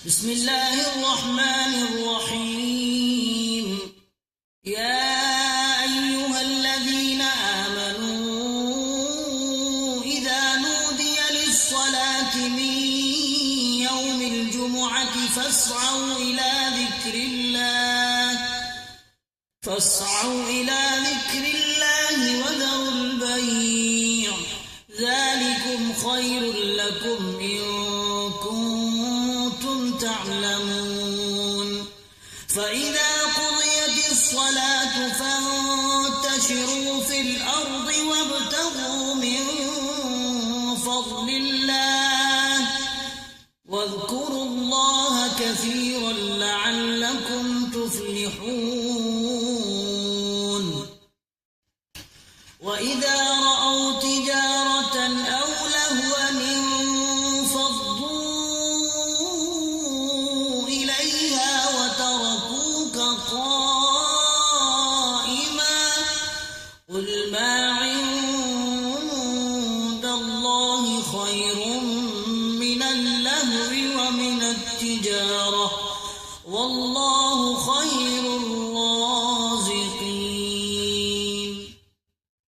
بسم الله الرحمن الرحيم. يا أيها الذين آمنوا إذا نودي للصلاة من يوم الجمعة فاسعوا إلى ذكر الله وذروا البيع ذلكم خير لكم إن كنتم تعلمون. فإذا قضيت الصلاة فانتشروا في الأرض وابتغوا من فضل الله واذكروا الله كثيرا لعلكم تفلحون. وإذا رأوا تجارة أو لهوا انفضوا إليها وتركوك قائما قل ما عند الله خير من اللهو ومن التجارة والله خير